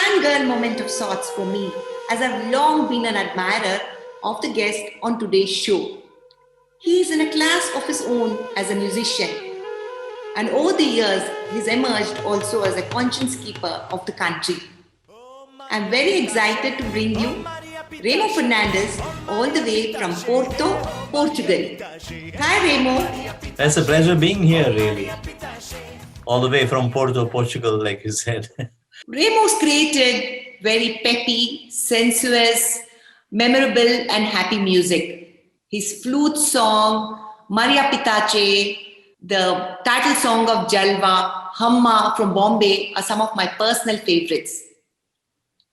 fangirl moment of sorts for me, as I've long been an admirer of the guest on today's show. He is in a class of his own as a musician, and over the years, he's emerged also as a conscience keeper of the country. I'm very excited to bring you Remo Fernandes all the way from Porto, Portugal. Hi, Remo. It's a pleasure being here, really. All the way from Porto, Portugal, like you said. Remo's created very peppy, sensuous, memorable, and happy music. His flute song, Maria Pitache, the title song of Jalva, Humma from Bombay are some of my personal favorites.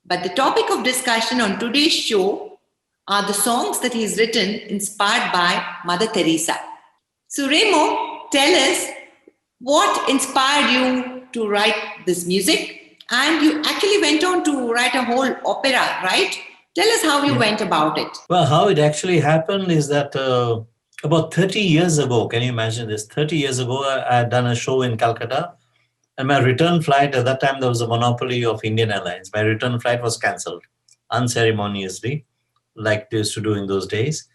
But the topic of discussion on today's show are the songs that he's written inspired by Mother Teresa. So Remo, tell us what inspired you to write this music? And you actually went on to write a whole opera, right? Tell us how you went about it. Well, how it actually happened is that about 30 years ago, can you imagine this? 30 years ago, I had done a show in Calcutta. And my return flight, at that time, there was a monopoly of Indian Airlines. My return flight was cancelled unceremoniously, like they used to do in those days.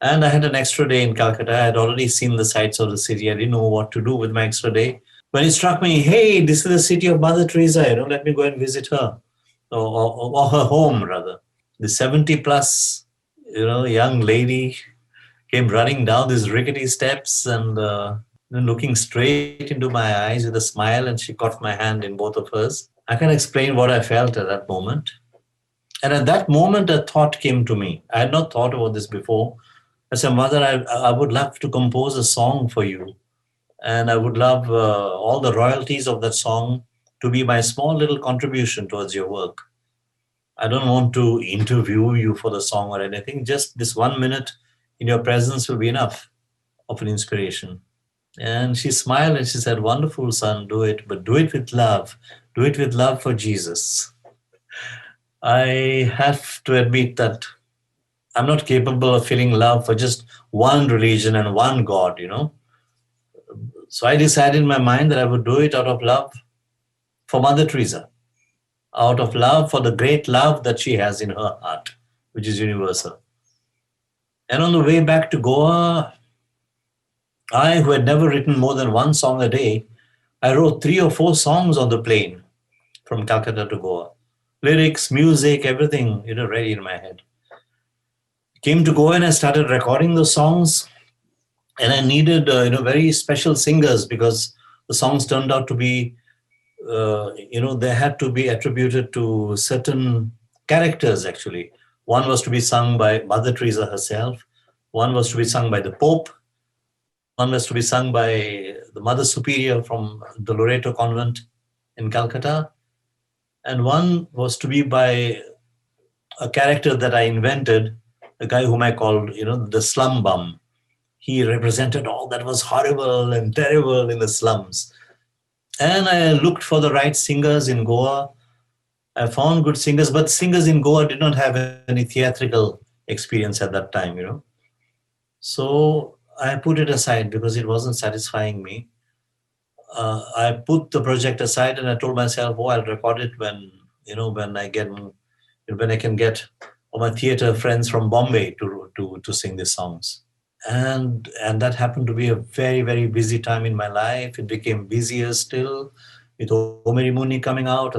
And I had an extra day in Calcutta. I had already seen the sights of the city. I didn't know what to do with my extra day. When it struck me, hey, this is the city of Mother Teresa, let me go and visit her, or her home, rather. The 70-plus, young lady came running down these rickety steps and looking straight into my eyes with a smile, and she caught my hand in both of hers. I can't explain what I felt at that moment. And at that moment, a thought came to me. I had not thought about this before. I said, Mother, I would love to compose a song for you. And I would love all the royalties of that song to be my small little contribution towards your work. I don't want to interview you for the song or anything. Just this 1 minute in your presence will be enough of an inspiration. And she smiled and she said, wonderful, son, do it, but do it with love. Do it with love for Jesus. I have to admit that I'm not capable of feeling love for just one religion and one God, So I decided in my mind that I would do it out of love for Mother Teresa, out of love for the great love that she has in her heart, which is universal. And on the way back to Goa, I, who had never written more than one song a day, I wrote 3 or 4 songs on the plane from Calcutta to Goa. Lyrics, music, everything, ready in my head. Came to Goa and I started recording those songs. And I needed, very special singers because the songs turned out to be, they had to be attributed to certain characters, actually. One was to be sung by Mother Teresa herself. One was to be sung by the Pope. One was to be sung by the Mother Superior from the Loreto Convent in Calcutta. And one was to be by a character that I invented, a guy whom I called, the Slum Bum. He represented all that was horrible and terrible in the slums. And I looked for the right singers in Goa. I found good singers, but singers in Goa did not have any theatrical experience at that time, So I put it aside because it wasn't satisfying me. I put the project aside and I told myself, I'll record it when I can get all my theater friends from Bombay to sing these songs. And that happened to be a very, very busy time in my life. It became busier still with Omeri Muni coming out,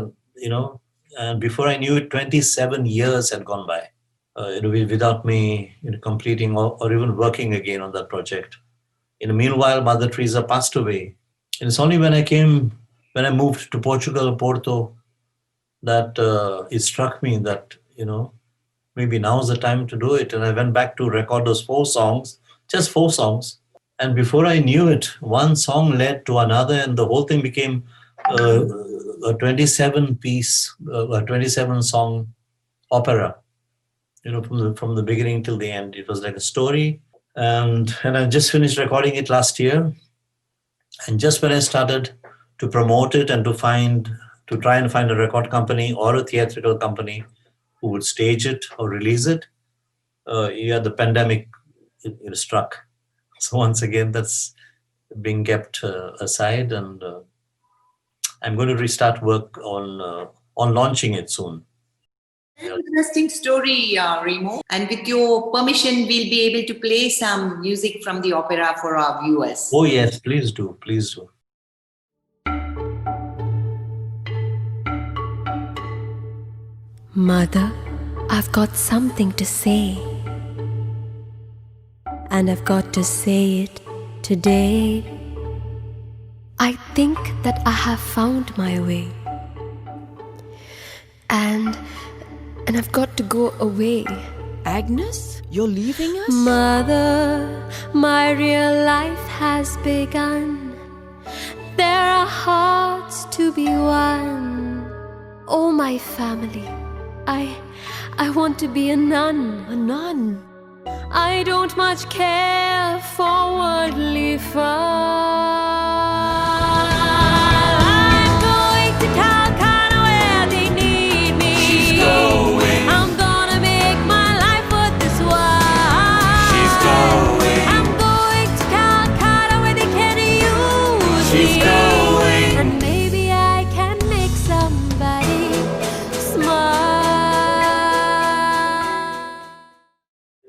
and before I knew it, 27 years had gone by without me completing or even working again on that project. In the meanwhile, Mother Teresa passed away. And it's only when I moved to Portugal, Porto, that it struck me that, maybe now's the time to do it. And I went back to record those 4 songs. Just 4 songs. And before I knew it, one song led to another and the whole thing became a 27-piece, a 27-song opera, from the beginning till the end. It was like a story. And I just finished recording it last year. And just when I started to promote it and to try and find a record company or a theatrical company who would stage it or release it, the pandemic it struck. So once again, that's being kept aside, and I'm going to restart work on on launching it soon. Interesting story, Remo. And with your permission, we'll be able to play some music from the opera for our viewers. Oh yes, please do, please do. Mother, I've got something to say, and I've got to say it today. I think that I have found my way, and I've got to go away. Agnes, you're leaving us? Mother, my real life has begun. There are hearts to be won. Oh, my family, I want to be a nun. A nun? I don't much care for worldly fun. I'm going to Calcutta where they need me. She's going. I'm gonna make my life worth this while. She's going. I'm going to Calcutta where they can use She's me. going. And maybe I can make somebody smile.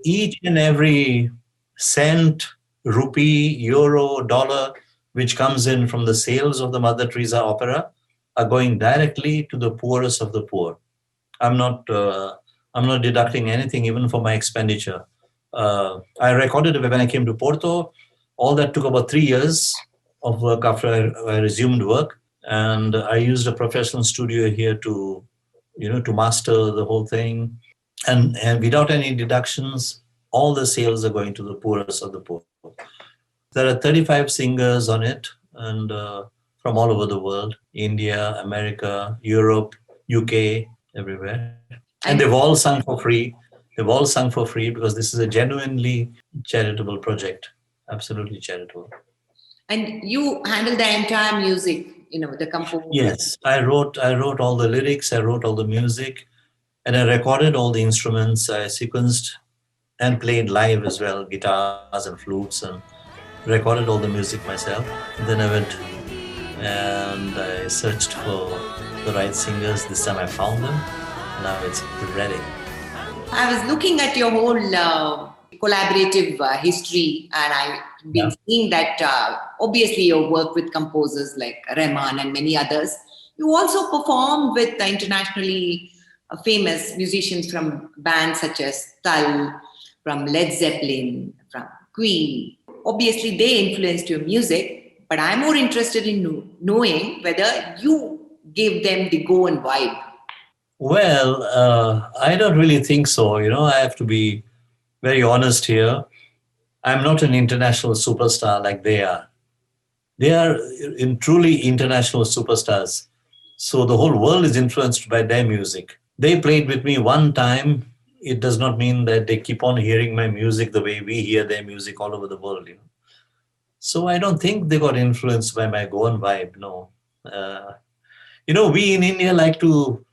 Each and every cent, rupee, euro, dollar, which comes in from the sales of the Mother Teresa opera are going directly to the poorest of the poor. I'm not deducting anything even for my expenditure. I recorded it when I came to Porto. All that took about 3 years of work after I resumed work. And I used a professional studio here to master the whole thing. And without any deductions, all the sales are going to the poorest of the poor. There are 35 singers on it, and from all over the world, India, America, Europe, UK, everywhere. And they've all sung for free. They've all sung for free because this is a genuinely charitable project, absolutely charitable. And you handle the entire music, the composition. Yes, I wrote all the lyrics, I wrote all the music, and I recorded all the instruments. I sequenced and played live as well, guitars and flutes, and recorded all the music myself. And then I went and I searched for the right singers. This time I found them. Now it's ready. I was looking at your whole collaborative history, and I've been seeing that obviously you work with composers like Rahman and many others. You also perform with internationally famous musicians from bands such as Tal, from Led Zeppelin, from Queen. Obviously, they influenced your music, but I'm more interested in knowing whether you give them the go and vibe. Well, I don't really think so. I have to be very honest here. I'm not an international superstar like they are. They are truly international superstars. So the whole world is influenced by their music. They played with me one time. It does not mean that they keep on hearing my music the way we hear their music all over the world. So I don't think they got influenced by my go and vibe. No. We in India like to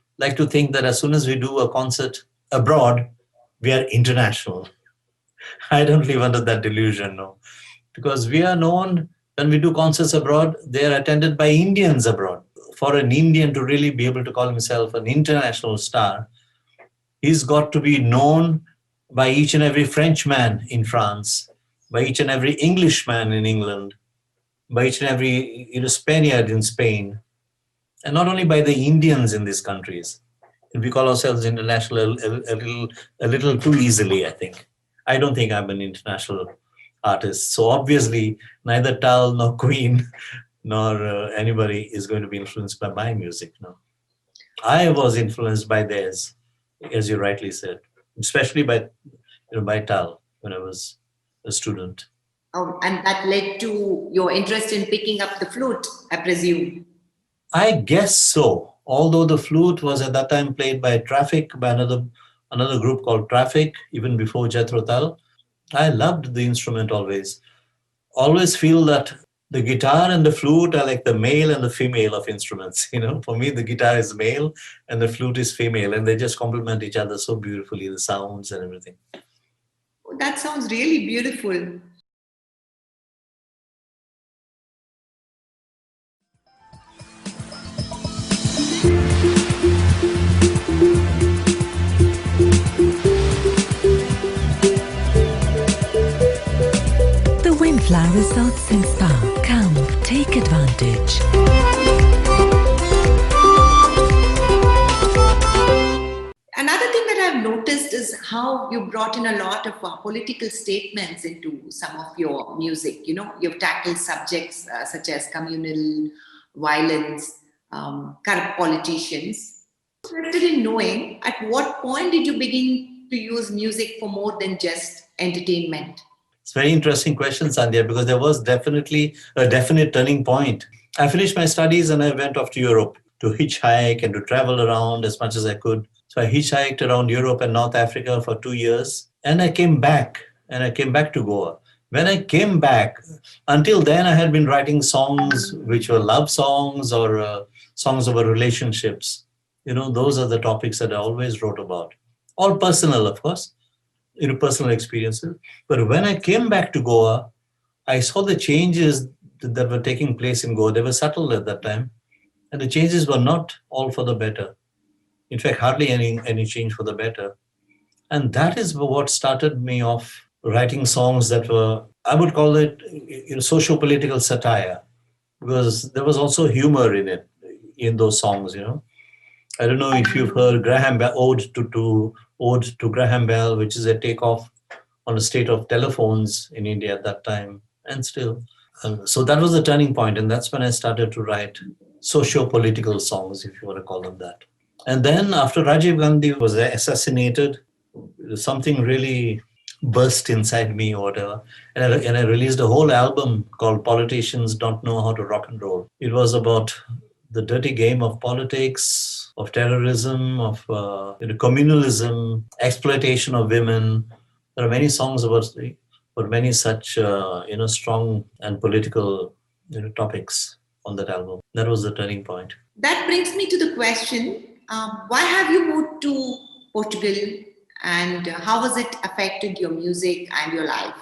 think that as soon as we do a concert abroad, we are international. I don't live under that delusion, no. Because we are known, when we do concerts abroad, they are attended by Indians abroad. For an Indian to really be able to call himself an international star, he's got to be known by each and every Frenchman in France, by each and every Englishman in England, by each and every Spaniard in Spain, and not only by the Indians in these countries. We call ourselves international a little too easily, I think. I don't think I'm an international artist. So obviously, neither Tal nor Queen nor anybody is going to be influenced by my music. No, I was influenced by theirs, as you rightly said, especially by Tal when I was a student. And that led to your interest in picking up the flute, I presume. I guess so. Although the flute was at that time played by Traffic, by another group called Traffic, even before Jethro Tull. I loved the instrument always. Always feel that the guitar and the flute are like the male and the female of instruments. For me, the guitar is male and the flute is female, and they just complement each other so beautifully, the sounds and everything. Oh, that sounds really beautiful. our resorts and spa. Come, take advantage. Another thing that I've noticed is how you brought in a lot of political statements into some of your music. You know, you've tackled subjects such as communal violence, corrupt politicians. I'm interested in knowing, at what point did you begin to use music for more than just entertainment? It's a very interesting question, Sandhya, because there was definitely a definite turning point. I finished my studies and I went off to Europe to hitchhike and to travel around as much as I could. So I hitchhiked around Europe and North Africa for 2 years. And I came back to Goa. When I came back, until then I had been writing songs which were love songs or songs about relationships. You know, those are the topics that I always wrote about. All personal, of course, personal experiences. But when I came back to Goa, I saw the changes that were taking place in Goa. They were subtle at that time. And the changes were not all for the better. In fact, hardly any change for the better. And that is what started me off writing songs that were, I would call it, socio-political satire, because there was also humor in it, in those songs, I don't know if you've heard Graham Bell, Ode to Graham Bell, which is a takeoff on a state of telephones in India at that time, and still. So that was the turning point, and that's when I started to write socio-political songs, if you want to call them that. And then after Rajiv Gandhi was assassinated, something really burst inside me or whatever. And I released a whole album called Politicians Don't Know How to Rock and Roll. It was about the dirty game of politics, of terrorism, of communalism, exploitation of women. There are many songs about many such strong and political topics on that album. That was the turning point. That brings me to the question, why have you moved to Portugal, and how has it affected your music and your life?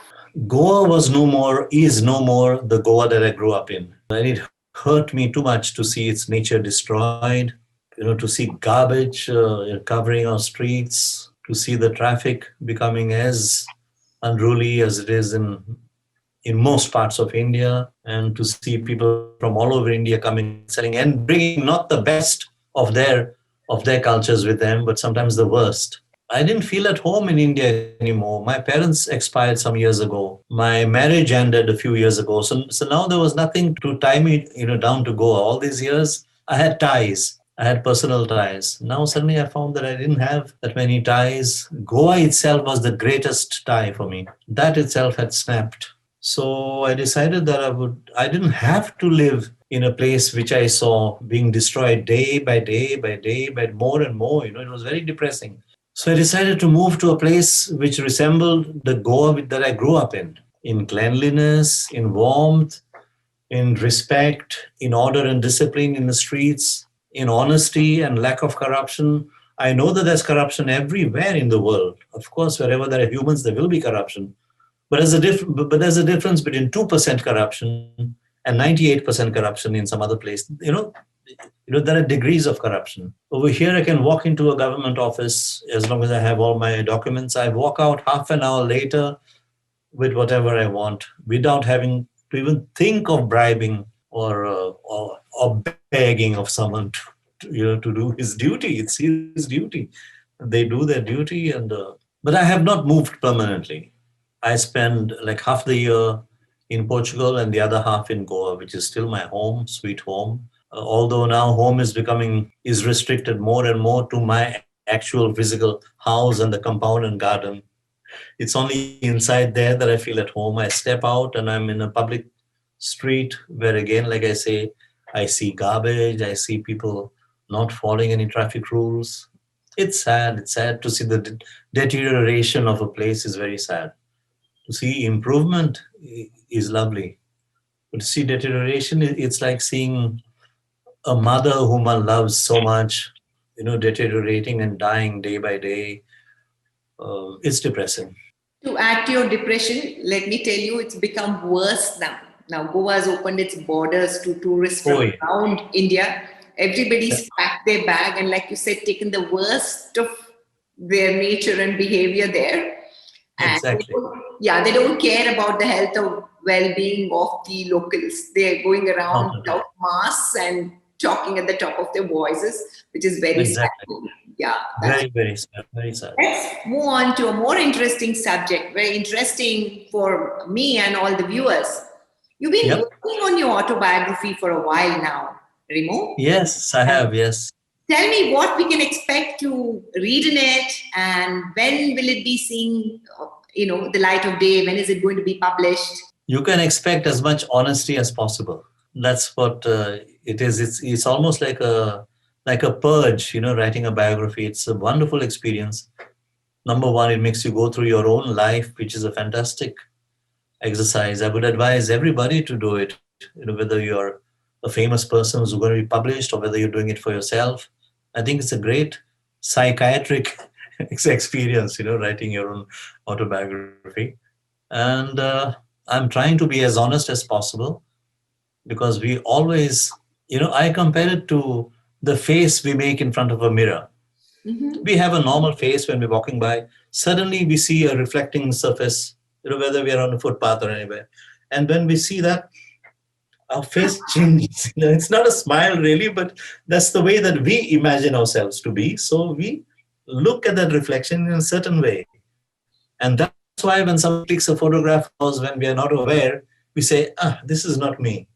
Goa is no more the Goa that I grew up in. And it hurt me too much to see its nature destroyed, to see garbage covering our streets, to see the traffic becoming as unruly as it is in most parts of India, and to see people from all over India coming, selling, and bringing not the best of their cultures with them, but sometimes the worst. I didn't feel at home in India anymore. My parents expired some years ago. My marriage ended a few years ago. So now there was nothing to tie me, down to Goa. All these years, I had ties. I had personal ties. Now suddenly I found that I didn't have that many ties. Goa itself was the greatest tie for me. That itself had snapped. So I decided that I didn't have to live in a place which I saw being destroyed day by day by day, by more and more. It was very depressing. So I decided to move to a place which resembled the Goa that I grew up in cleanliness, in warmth, in respect, in order and discipline in the streets, in honesty and lack of corruption. I know that there's corruption everywhere in the world. Of course, wherever there are humans, there will be corruption. But there's a difference between 2% corruption and 98% corruption in some other place. There are degrees of corruption. Over here, I can walk into a government office as long as I have all my documents. I walk out half an hour later with whatever I want without having to even think of bribing or begging of someone to do his duty. It's his duty. They do their duty, but I have not moved permanently. I spend like half the year in Portugal and the other half in Goa, which is still my home, sweet home. Although now home is restricted more and more to my actual physical house and the compound and garden. It's only inside there that I feel at home. I step out and I'm in a public street where, again, like I say, I see garbage. I see people not following any traffic rules. It's sad. It's sad to see the deterioration of a place is very sad. To see improvement is lovely. But to see deterioration, it's like seeing a mother whom one loves so much, deteriorating and dying day by day. It's depressing. To add to your depression, let me tell you, it's become worse now. Now, Goa has opened its borders to tourists from around India. Everybody's packed their bag and, like you said, taken the worst of their nature and behavior there. And exactly. They don't care about the health of well-being of the locals. They're going around Okay. without masks and talking at the top of their voices, which is very Exactly. sad. Yeah, that's Very, very sad. Very sad. Let's move on to a more interesting subject, very interesting for me and all the viewers. You've been Yep. working on your autobiography for a while now, Remo. Yes, I have. Yes. Tell me what we can expect to read in it, and when will it be seeing, the light of day? When is it going to be published? You can expect as much honesty as possible. That's what it is. It's almost like a purge, writing a biography. It's a wonderful experience. Number one, it makes you go through your own life, which is a fantastic exercise. I would advise everybody to do it, whether you're a famous person who's going to be published or whether you're doing it for yourself. I think it's a great psychiatric experience, writing your own autobiography. And I'm trying to be as honest as possible, because we always, I compare it to the face we make in front of a mirror. Mm-hmm. We have a normal face when we're walking by. Suddenly we see a reflecting surface, whether we are on a footpath or anywhere. And when we see that, our face changes. It's not a smile really, but that's the way that we imagine ourselves to be. So we look at that reflection in a certain way. And that's why when someone takes a photograph of us when we are not aware, we say, this is not me.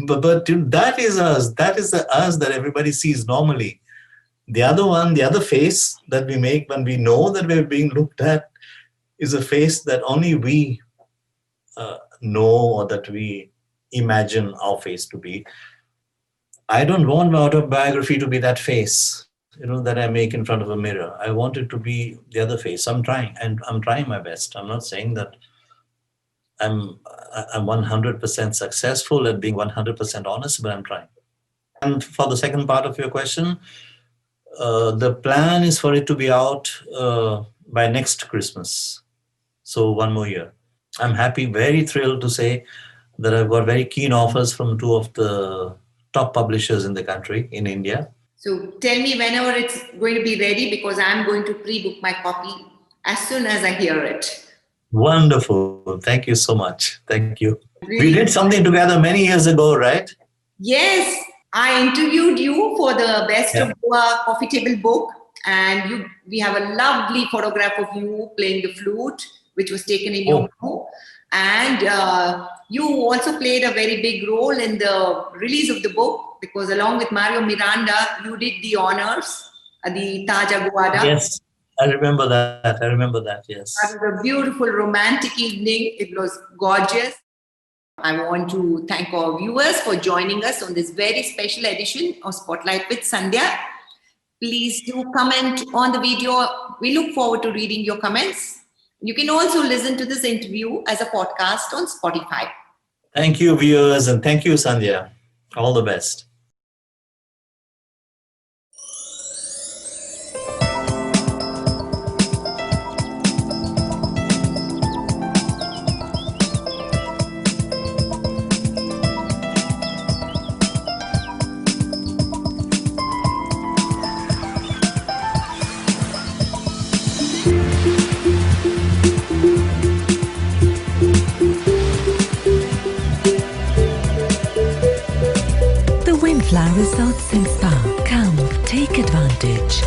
But that is us. That is the us that everybody sees normally. The other one, the other face that we make when we know that we're being looked at, is a face that only we know, or that we imagine our face to be. I don't want my autobiography to be that face, that I make in front of a mirror. I want it to be the other face. I'm trying, and I'm trying my best. I'm not saying that I'm 100% successful at being 100% honest, but I'm trying. And for the second part of your question, the plan is for it to be out by next Christmas. So 1 more year. I'm happy, very thrilled to say that I've got very keen offers from 2 of the top publishers in the country, in India. So tell me whenever it's going to be ready, because I'm going to pre-book my copy as soon as I hear it. Wonderful. Thank you so much. Thank you. Really? We did something together many years ago, right? Yes, I interviewed you for the Best of Goa coffee table book, and we have a lovely photograph of you playing the flute, which was taken in your home. And you also played a very big role in the release of the book, because along with Mario Miranda, you did the honors at the Taj Aguada. Yes, I remember that, yes. It was a beautiful romantic evening. It was gorgeous. I want to thank our viewers for joining us on this very special edition of Spotlight with Sandhya. Please do comment on the video. We look forward to reading your comments. You can also listen to this interview as a podcast on Spotify. Thank you, viewers, and thank you, Sandhya. All the best. Flower Resorts in Spa. Come, take advantage.